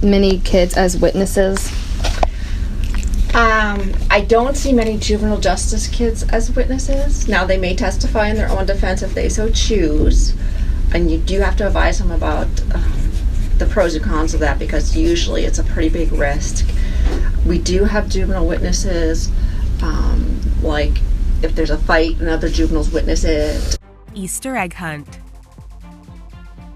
many kids as witnesses? I don't see many juvenile justice kids as witnesses. Now, they may testify in their own defense if they so choose, and you do have to advise them about the pros and cons of that, because usually it's a pretty big risk. We do have juvenile witnesses, like if there's a fight, another juvenile's witness it. Easter egg hunt.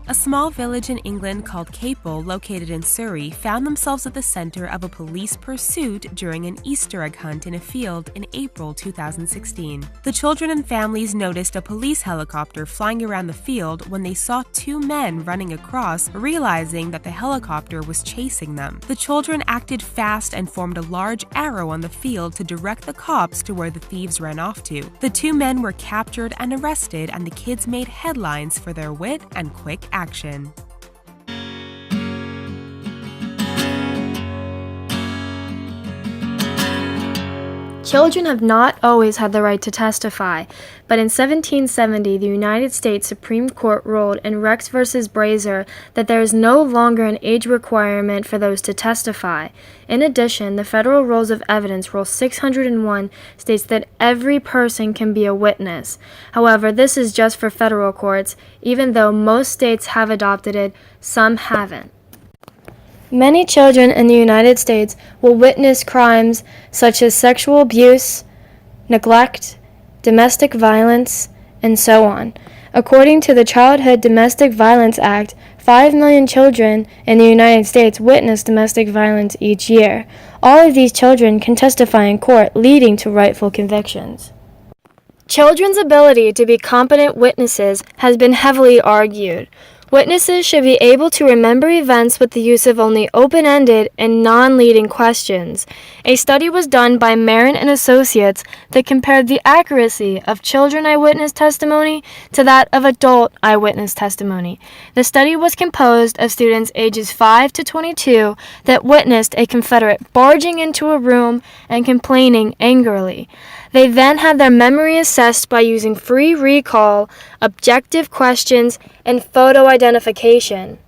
A small village in England called Capel, located in Surrey, found themselves at the center of a police pursuit during an Easter egg hunt in a field in April 2016. The children and families noticed a police helicopter flying around the field when they saw two men running across, realizing that the helicopter was chasing them. The children acted fast and formed a large arrow on the field to direct the cops to where the thieves ran off to. The two men were captured and arrested, and the kids made headlines for their wit and quick action. Children have not always had the right to testify, but in 1770, the United States Supreme Court ruled in Rex v. Brazier that there is no longer an age requirement for those to testify. In addition, the Federal Rules of Evidence, Rule 601, states that every person can be a witness. However, this is just for federal courts. Even though most states have adopted it, some haven't. Many children in the United States will witness crimes such as sexual abuse, neglect, domestic violence, and so on. According to the Childhood Domestic Violence Act, 5 million children in the United States witness domestic violence each year. All of these children can testify in court, leading to rightful convictions. Children's ability to be competent witnesses has been heavily argued. Witnesses should be able to remember events with the use of only open-ended and non-leading questions. A study was done by Marin and Associates that compared the accuracy of children eyewitness testimony to that of adult eyewitness testimony. The study was composed of students ages 5 to 22 that witnessed a Confederate barging into a room and complaining angrily. They then had their memory assessed by using free recall, objective questions, and photo identification.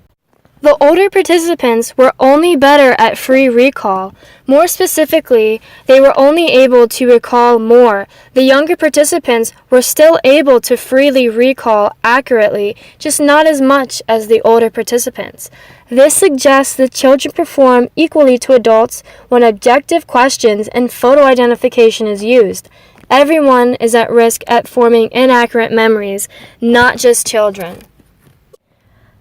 The older participants were only better at free recall. More specifically, they were only able to recall more. The younger participants were still able to freely recall accurately, just not as much as the older participants. This suggests that children perform equally to adults when objective questions and photo identification is used. Everyone is at risk at forming inaccurate memories, not just children.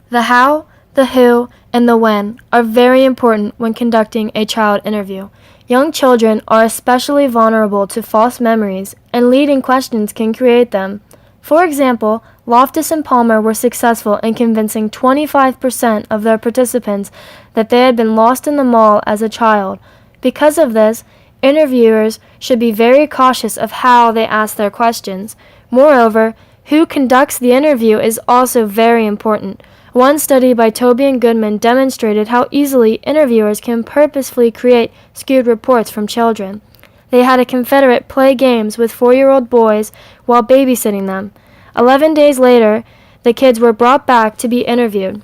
The how, the who, and the when are very important when conducting a child interview. Young children are especially vulnerable to false memories, and leading questions can create them. For example, Loftus and Palmer were successful in convincing 25% of their participants that they had been lost in the mall as a child. Because of this, interviewers should be very cautious of how they ask their questions. Moreover, who conducts the interview is also very important. One study by Toby and Goodman demonstrated how easily interviewers can purposefully create skewed reports from children. They had a Confederate play games with 4-year-old boys while babysitting them. 11 days later, the kids were brought back to be interviewed.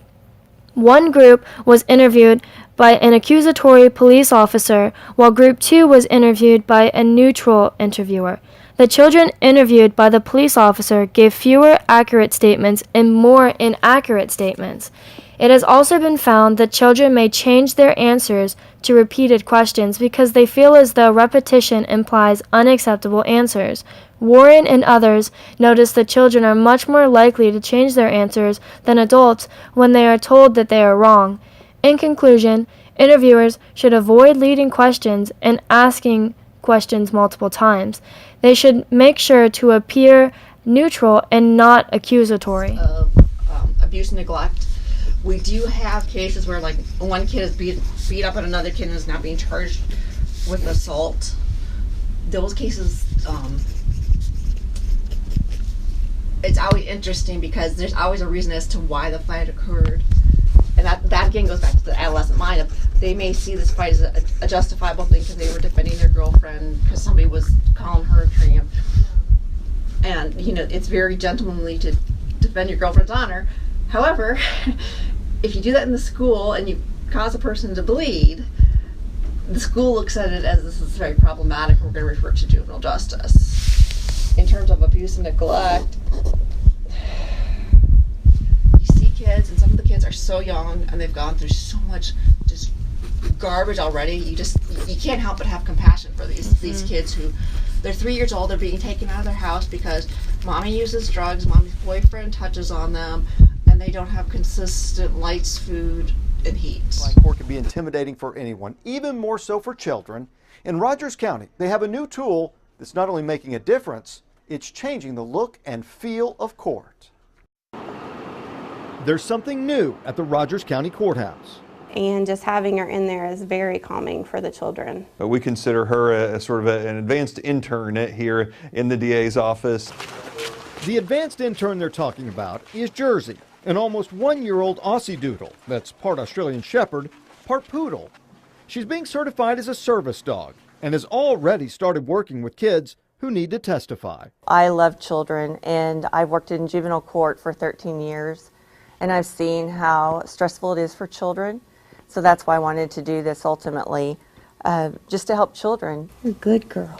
One group was interviewed by an accusatory police officer, while Group 2 was interviewed by a neutral interviewer. The children interviewed by the police officer gave fewer accurate statements and more inaccurate statements. It has also been found that children may change their answers to repeated questions because they feel as though repetition implies unacceptable answers. Warren and others noticed that children are much more likely to change their answers than adults when they are told that they are wrong. In conclusion, interviewers should avoid leading questions and asking questions multiple times. They should make sure to appear neutral and not accusatory. Of abuse and neglect. We do have cases where, like, one kid is beat up on another kid and is now being charged with assault. Those cases, it's always interesting because there's always a reason as to why the fight occurred. And that again goes back to the adolescent mind of they may see this fight as a justifiable thing because they were defending their girlfriend because somebody was calling her a tramp. And, you know, it's very gentlemanly to defend your girlfriend's honor. However, if you do that in the school and you cause a person to bleed, the school looks at it as this is very problematic, we're going to refer it to juvenile justice. In terms of abuse and neglect, you see kids, and some of the kids are so young and they've gone through so much just garbage already. You can't help but have compassion for these kids who, they're 3 years old, they're being taken out of their house because mommy uses drugs, mommy's boyfriend touches on them, and they don't have consistent lights, food, and heat. Court can be intimidating for anyone, even more so for children. In Rogers County, they have a new tool that's not only making a difference, it's changing the look and feel of court. There's something new at the Rogers County Courthouse. And just having her in there is very calming for the children. We consider her a sort of an advanced intern here in the DA's office. The advanced intern they're talking about is Jersey, an almost 1-year-old Aussie Doodle that's part Australian Shepherd, part Poodle. She's being certified as a service dog and has already started working with kids who need to testify. I love children, and I've worked in juvenile court for 13 years, and I've seen how stressful it is for children. So that's why I wanted to do this ultimately, just to help children. You're a good girl.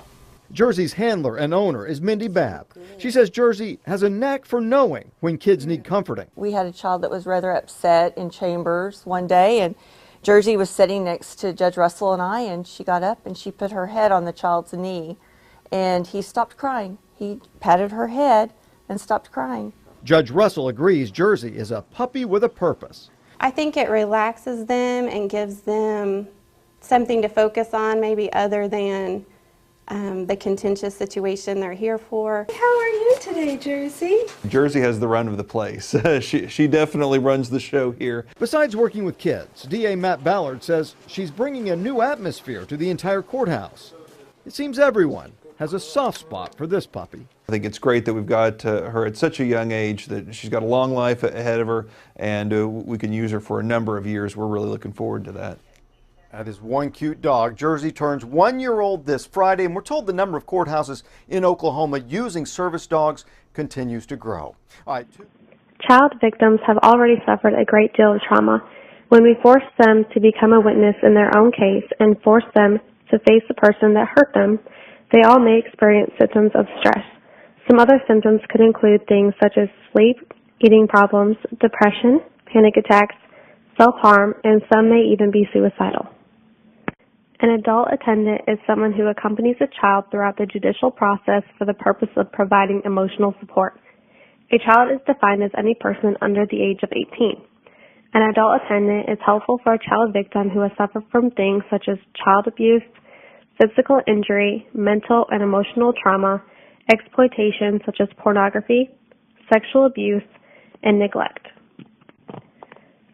Jersey's handler and owner is Mindy Babb. She says Jersey has a knack for knowing when kids need comforting. We had a child that was rather upset in chambers one day, and Jersey was sitting next to Judge Russell and I, and she got up and she put her head on the child's knee, and he stopped crying. He patted her head and stopped crying. Judge Russell agrees Jersey is a puppy with a purpose. I think it relaxes them and gives them something to focus on, maybe other than the contentious situation they're here for. How are you today, Jersey? Jersey has the run of the place. She definitely runs the show here. Besides working with kids, DA Matt Ballard says she's bringing a new atmosphere to the entire courthouse. It seems everyone has a soft spot for this puppy. I think it's great that we've got her at such a young age, that she's got a long life ahead of her, and we can use her for a number of years. We're really looking forward to that. That is one cute dog. Jersey turns 1-year-old this Friday, and we're told the number of courthouses in Oklahoma using service dogs continues to grow. All right. Child victims have already suffered a great deal of trauma. When we force them to become a witness in their own case and force them to face the person that hurt them, they all may experience symptoms of stress. Some other symptoms could include things such as sleep, eating problems, depression, panic attacks, self-harm, and some may even be suicidal. An adult attendant is someone who accompanies a child throughout the judicial process for the purpose of providing emotional support. A child is defined as any person under the age of 18. An adult attendant is helpful for a child victim who has suffered from things such as child abuse, physical injury, mental and emotional trauma, exploitation such as pornography, sexual abuse, and neglect.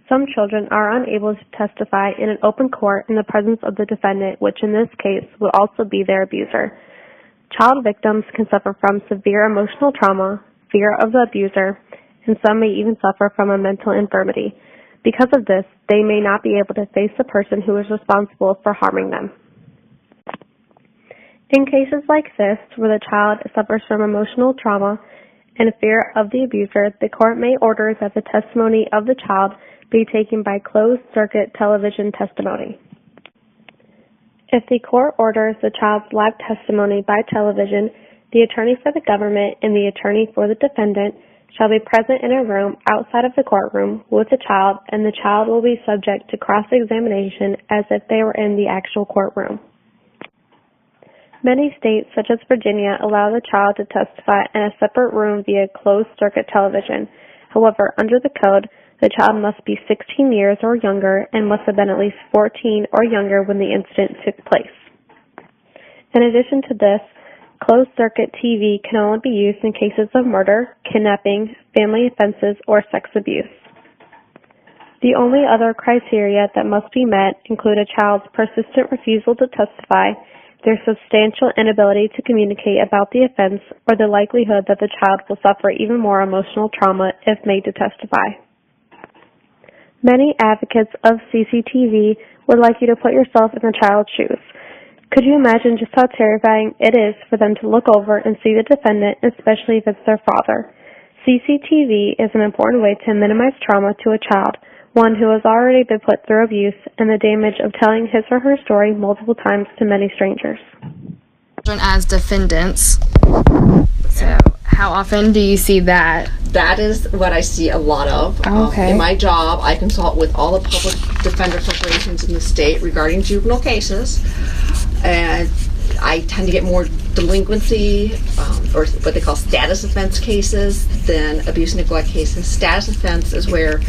Some children are unable to testify in an open court in the presence of the defendant, which in this case would also be their abuser. Child victims can suffer from severe emotional trauma, fear of the abuser, and some may even suffer from a mental infirmity. Because of this, they may not be able to face the person who is responsible for harming them. In cases like this, where the child suffers from emotional trauma and fear of the abuser, the court may order that the testimony of the child be taken by closed-circuit television testimony. If the court orders the child's live testimony by television, the attorney for the government and the attorney for the defendant shall be present in a room outside of the courtroom with the child, and the child will be subject to cross-examination as if they were in the actual courtroom. Many states, such as Virginia, allow the child to testify in a separate room via closed-circuit television. However, under the code, the child must be 16 years or younger and must have been at least 14 or younger when the incident took place. In addition to this, closed-circuit TV can only be used in cases of murder, kidnapping, family offenses, or sex abuse. The only other criteria that must be met include a child's persistent refusal to testify, their substantial inability to communicate about the offense, or the likelihood that the child will suffer even more emotional trauma if made to testify. Many advocates of CCTV would like you to put yourself in the child's shoes. Could you imagine just how terrifying it is for them to look over and see the defendant, especially if it's their father? CCTV is an important way to minimize trauma to a child, one who has already been put through abuse and the damage of telling his or her story multiple times to many strangers. As defendants. So, how often do you see that? That is what I see a lot of. Okay. In my job, I consult with all the public defender corporations in the state regarding juvenile cases, and I tend to get more delinquency or what they call status offense cases than abuse and neglect cases. Status offense is where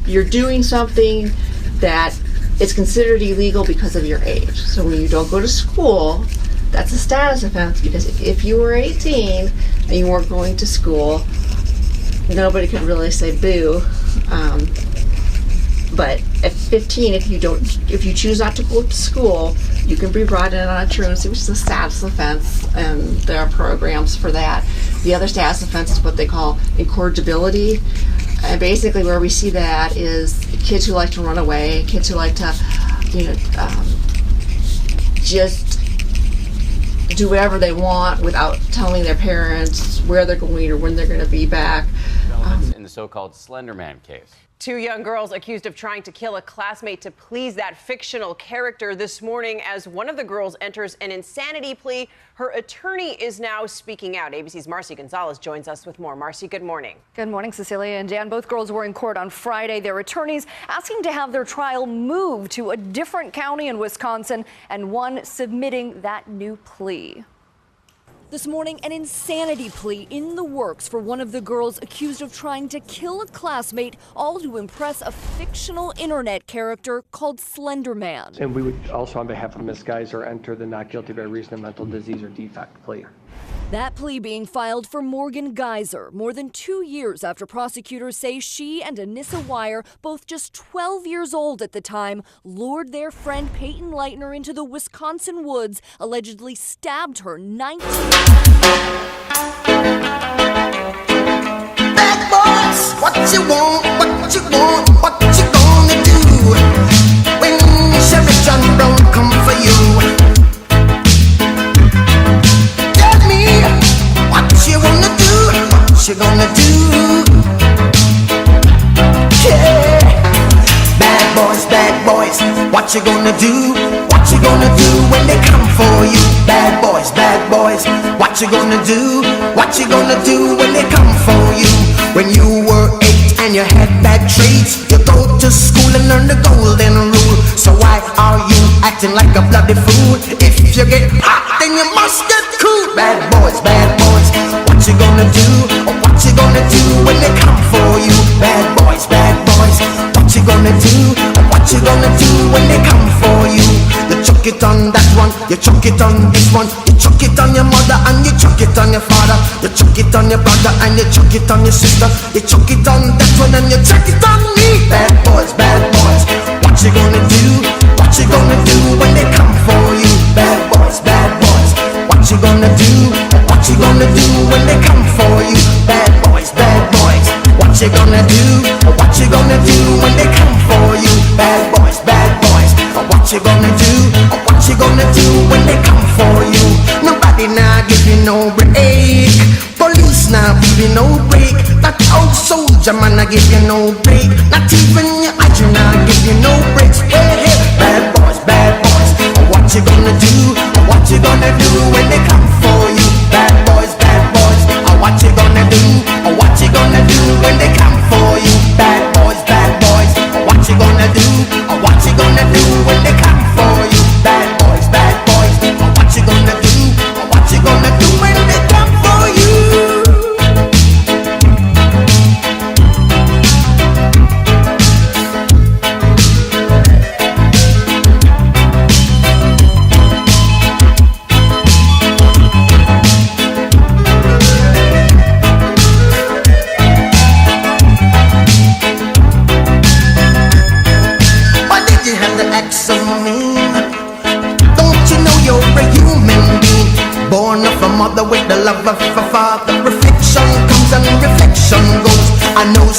you're doing something that is considered illegal because of your age. So when you don't go to school, that's a status offense, because if you were 18 and you weren't going to school, nobody could really say boo. But at 15, if you choose not to go to school, you can be brought in on a truancy, which is a status offense, and there are programs for that. The other status offense is what they call incorrigibility, and basically where we see that is kids who like to run away, kids who like to, just do whatever they want without telling their parents where they're going or when they're going to be back. In the so-called Slender Man case. 2 young girls accused of trying to kill a classmate to please that fictional character this morning. As one of the girls enters an insanity plea, her attorney is now speaking out. ABC's Marcy Gonzalez joins us with more. Marcy, good morning. Good morning, Cecilia and Dan. Both girls were in court on Friday. Their attorneys asking to have their trial moved to a different county in Wisconsin, and one submitting that new plea. This morning, an insanity plea in the works for one of the girls accused of trying to kill a classmate, all to impress a fictional internet character called Slender Man. And we would also, on behalf of Ms. Geiser, enter the not guilty by reason of mental disease or defect plea. That plea being filed for Morgan Geiser more than 2 years after prosecutors say she and Anissa Wire, both just 12 years old at the time, lured their friend Peyton Leitner into the Wisconsin woods, allegedly stabbed her 19 Bad boys, what you want, what you want, what you gonna do when Sheriff John Brown come for you? What you wanna do? What you gonna do? Yeah. Bad boys, what you gonna do? What you gonna do when they come for you? Bad boys, what you gonna do? What you gonna do when they come for you? When you were 8 and you had bad traits, you go to school and learn the golden rule. So why are you acting like a bloody fool? If you get hot, then you must get cool. Bad boys, what you gonna do? Or what you gonna do when they come for you? Bad boys, what you gonna do? Or what you gonna do when they come for you? You chuck it on that one, you chuck it on this one, you chuck it on your mother and you chuck it on your father, you chuck it on your brother and you chuck it on your sister, you chuck it on that one and you chuck it on me. Bad boys, what you gonna do? What you gonna do when they come for you? Bad boys, what you gonna do? What you gonna do when they come for you? Bad boys, what you gonna do? What you gonna do when they come for you? Bad boys, what you gonna do? What you gonna do when they come for you? Nobody now give you no break. Police now give you no break. That old soldier man I give you no break. Not even your agent now give you no breaks. Hey, bad boys, what you gonna do? What you gonna do when they come for you? Bad boys, what you gonna do? What you gonna do when they come for you? Bad boys, what you gonna do? What you gonna do when they come for you? Bad boys, what you gonna do? What you gonna do when they come for you? Mother with the love of a father. Reflection comes and reflection goes. I know